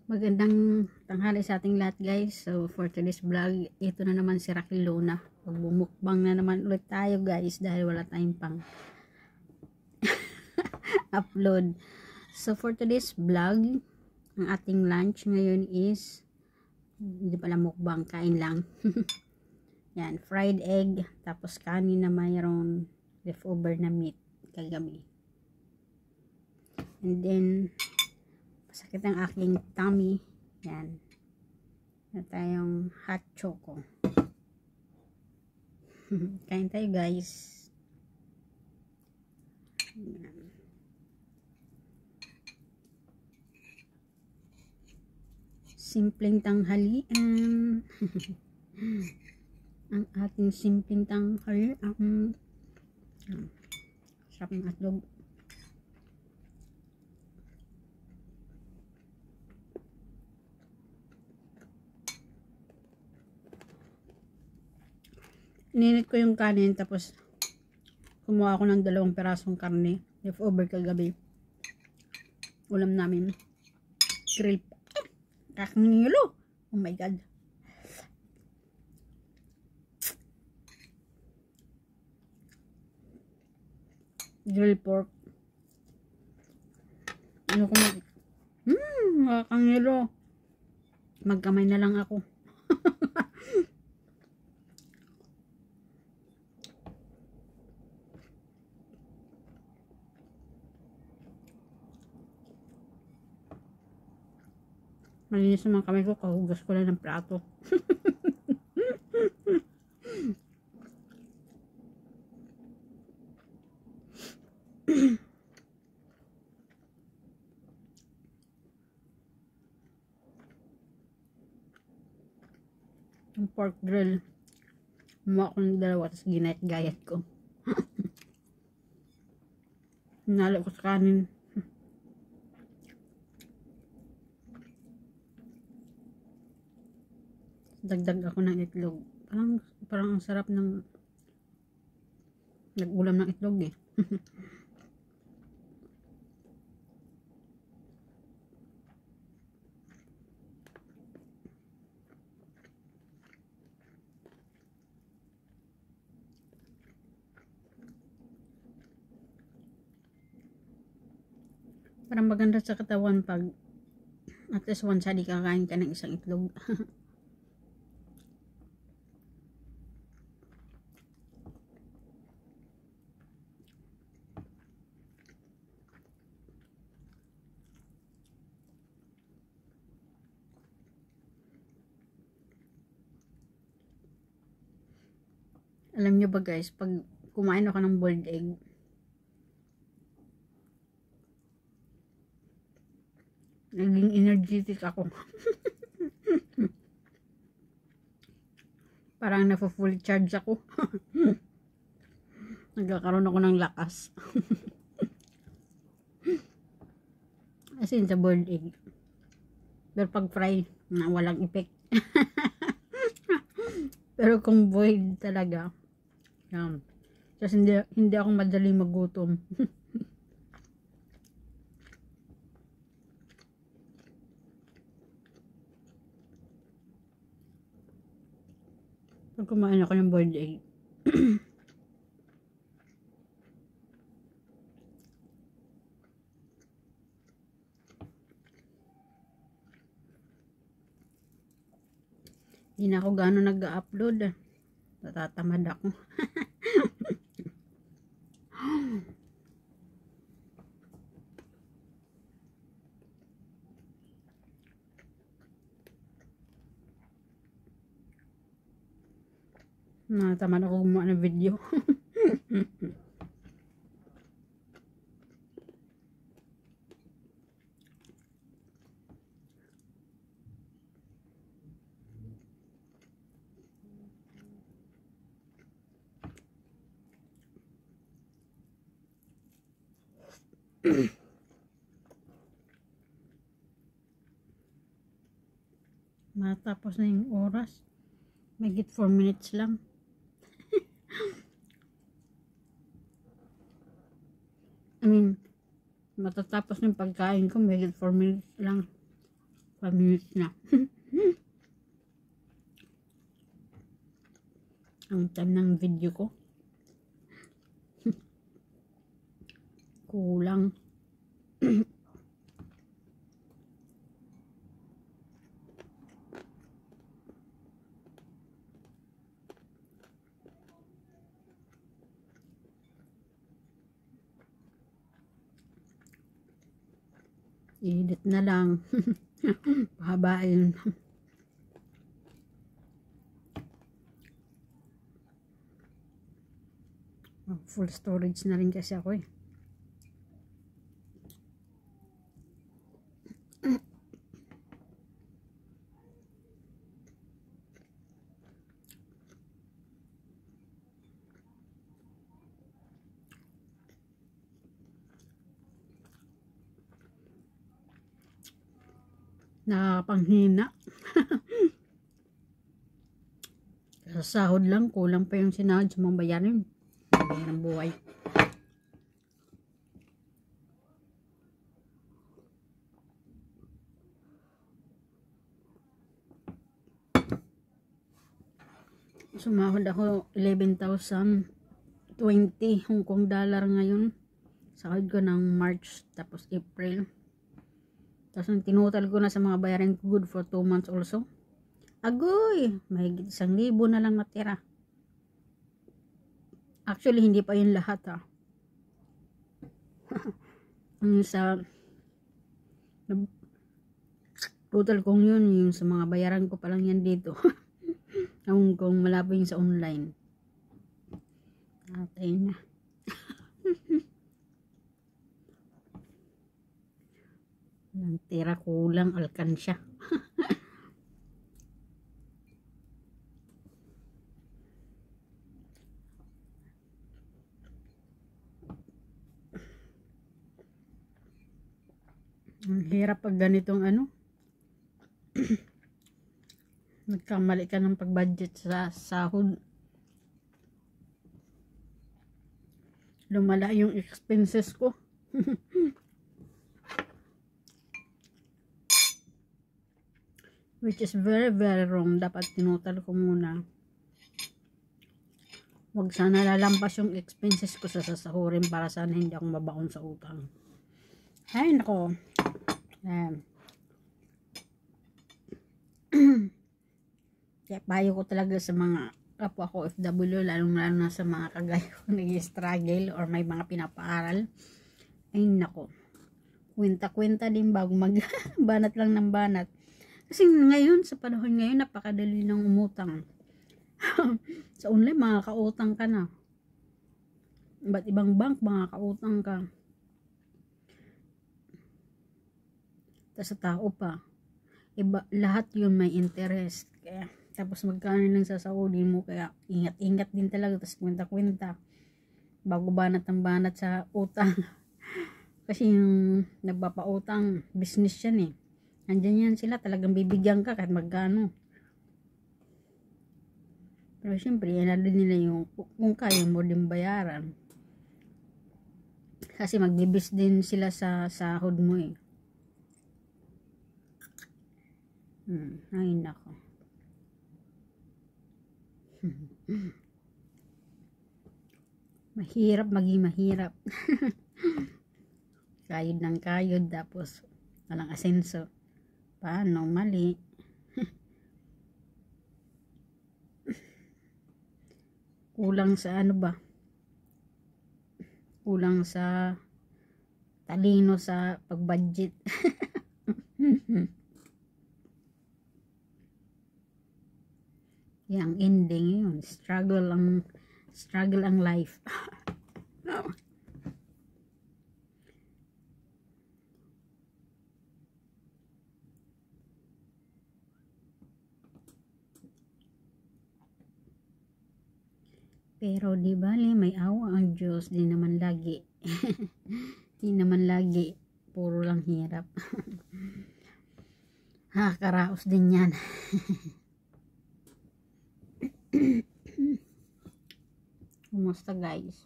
Magandang tanghali sa ating lahat guys. So for today's vlog, ito na naman si Rocky Luna. Magbumukbang na naman ulit tayo guys dahil wala tayong pang upload. So for today's vlog, ang ating lunch ngayon is hindi pala mukbang, kain lang. Yan, fried egg, tapos kanin na mayroong leftover na meat kagabi. And then sakit ang aking tummy. Yan. Na tayong hot choco. Kain tayo guys. Yan. Simpleng tanghalian. Ang ating simpleng tanghalian. Sarap ng atlog. Ininit ko yung kanin, tapos kumuha ako ng 2 pirasong karne leftover kagabi. Ulam namin grill. Kakangilo. Oh my god. Grill pork. Ano ko kakangilo. Magkamay na lang ako. Malinis naman kamay ko, kahugas ko lang ng plato. Yung pork grill, kumuha ko ng 2, tapos ginayat-gayat ko. Hinalo ko sa kanin. Dagdag ako ng itlog. Parang ang sarap ng nag-ulam ng itlog eh. Parang maganda sa katawan pag at least once a day kakain ka ng isang itlog. Alam nyo ba guys, pag kumain ako ng boiled egg, naging energetic ako. Parang na-full charge ako. Nagkakaroon ako ng lakas. As in sa boiled egg. Pero pag fry, na walang effect. Pero kung boiled talaga, kasi hindi ako madaling magutom. Pag kumain ako ng boiled egg, hindi na ako gano'n nag-upload. Natatamad ako. Natatamad ako gumawa ng video. Matapos na yung oras. Magit 4 minutes lang. I mean, matatapos ng pagkain ko, magit 4 minutes lang. 5 minutes na. Ang time ng video ko. Kulang. Edit na lang. Pahabain. Full storage na rin kasi ako eh. Nakapanghina. Sa sahod lang, kulang pa yung sinahod sa mga bayarin. Ang buhay. Sumahod ako 11,020 Hong Kong dollar ngayon. Sahod ko ng March tapos April. Tapos tinutal ko na sa mga bayarin ko, good for 2 months also. Agoy! Mahigit 1,000 na lang natira. Actually, hindi pa yun lahat ha. Ang sa total kong yun, yung sa mga bayaran ko pa lang yan dito. Kung malabo yung sa online. Atay na. Ang tira kulang, alkansya. Ang hirap pag ganitong ano. Nagkamali ka ng pag-budget sa sahod. Lumala yung expenses ko. Which is very wrong. Dapat tinutal ko muna. Huwag sana lalampas yung expenses ko sa sasahurin para sana hindi ako mabaon sa utang. Ay nako. Kaya payo ko talaga sa mga kapwa ko OFW, lalong lalo na sa mga kagaya ko nag-struggle or may mga pinapaaral. Ay nako. Kwenta-kwenta din bago magbanat lang ng banat. Kasi ngayon, sa panahon ngayon, napakadali ng umutang. Sa online, makakautang ka na. Ba't ibang bank, makakautang ka. Tapos sa tao pa. Iba, lahat yun may interest. Kaya, tapos magkano lang sasaudin mo. Kaya ingat-ingat din talaga. Tapos kwenta-kwenta. Bago banat ang banat sa utang. Kasi yung nagpapautang, business yan eh. Andyan yan sila, talagang bibigyan ka kahit magkano. Pero syempre, yan na din nila yung kung kaya mo din bayaran. Kasi magbibis din sila sa sahod mo eh. Ay nako. Mahirap maging mahirap. Kayod ng kayod, tapos walang asenso. Paano? Mali. Kulang sa ano ba? Kulang sa talino sa pag-budget. Yang ending yun. Struggle ang life. Pero di bali, may awa ang Diyos. Di naman lagi. Di naman lagi. Puro lang hirap. Karaos din yan. Kumusta guys?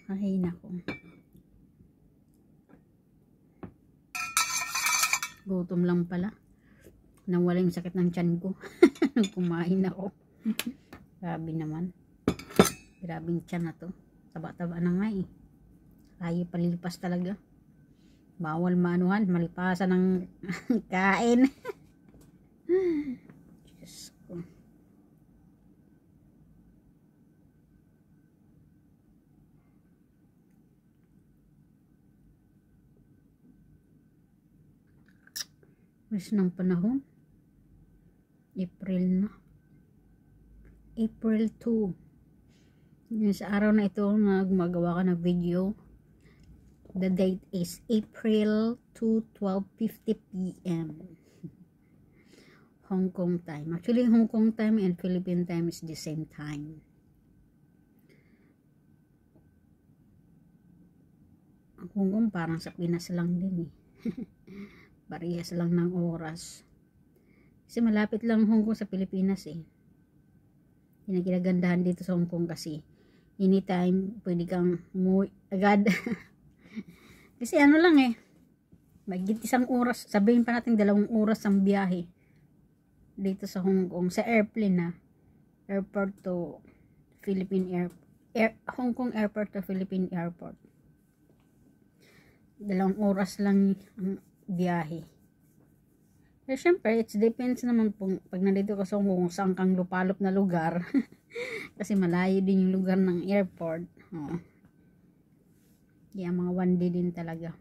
Ay nako. Gutom lang pala. Nang wala yung sakit ng tiyan ko. Kumain ako. Grabe naman. Grabing tiyan na to. Taba-taba na nga eh. Ayaw palilipas talaga. Bawal maanuhan. Malipasan ng kain. Diyos ko. Mas ng panahon. April na. April 2. Yung sa araw na ito na gumagawa ka ng video. The date is April 2, 12:50 p.m. Hong Kong time. Actually, Hong Kong time and Philippine time is the same time. Ang Hong Kong parang sa Pinas lang din eh. Parehas lang ng oras. Kasi malapit lang Hong Kong sa Pilipinas eh. Yung ginagandahan dito sa Hong Kong kasi anytime pwede kang umuwi agad. Kasi ano lang eh, magigit isang oras, sabihin pa natin 2 oras ang biyahe dito sa Hong Kong, sa airplane na airport to Philippine Hong Kong airport to Philippine airport. 2 oras lang ang biyahe. Pero syempre, it depends naman pag nandito ka sa Hong Kong, saan kang lupalop na lugar. Kasi malayo din yung lugar ng airport. Oh. Yeah, mga 1 day din talaga.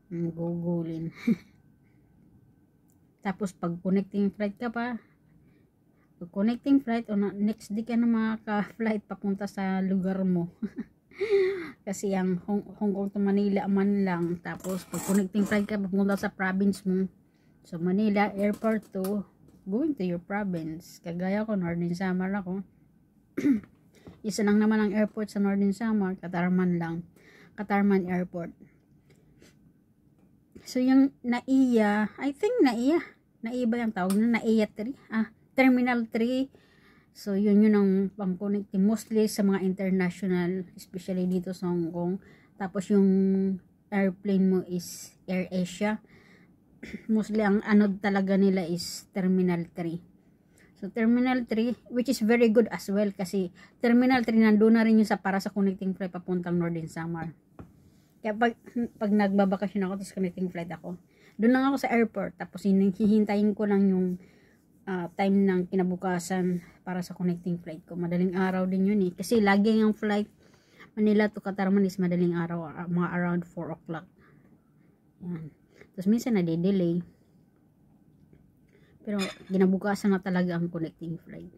Gugulin. Tapos pag connecting flight ka pa, pag connecting flight o next day ka na makaka-flight papunta sa lugar mo. Kasi ang Hong Kong to Manila man lang. Tapos pag connecting flight ka papunta sa province mo. So Manila airport to going to your province. Kagaya ko, Northern Samar ako. Isa lang naman ang airport sa Northern Samar, Katarman lang. Katarman Airport. So yung NAIA, I think NAIA ba yung tawag na? NAIA 3? Terminal 3. So yun ang pang-connecting mostly sa mga international, especially dito sa Hong Kong. Tapos yung airplane mo is Air Asia. Mostly ang anod talaga nila is Terminal 3. So, Terminal 3, which is very good as well kasi Terminal 3 nandun na rin yung para sa connecting flight papuntang Northern Samar. Kaya pag nagbabakasyon ako, tapos connecting flight ako, doon lang ako sa airport, tapos hihintayin ko lang yung time ng kinabukasan para sa connecting flight ko. Madaling araw din yun eh. Kasi lagi yung flight Manila to Katarman is madaling araw, mga around 4 o'clock. Yan. Tapos minsan nade-delay. Pero ginabukasan na talaga ang connecting flight.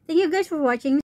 Thank you guys for watching.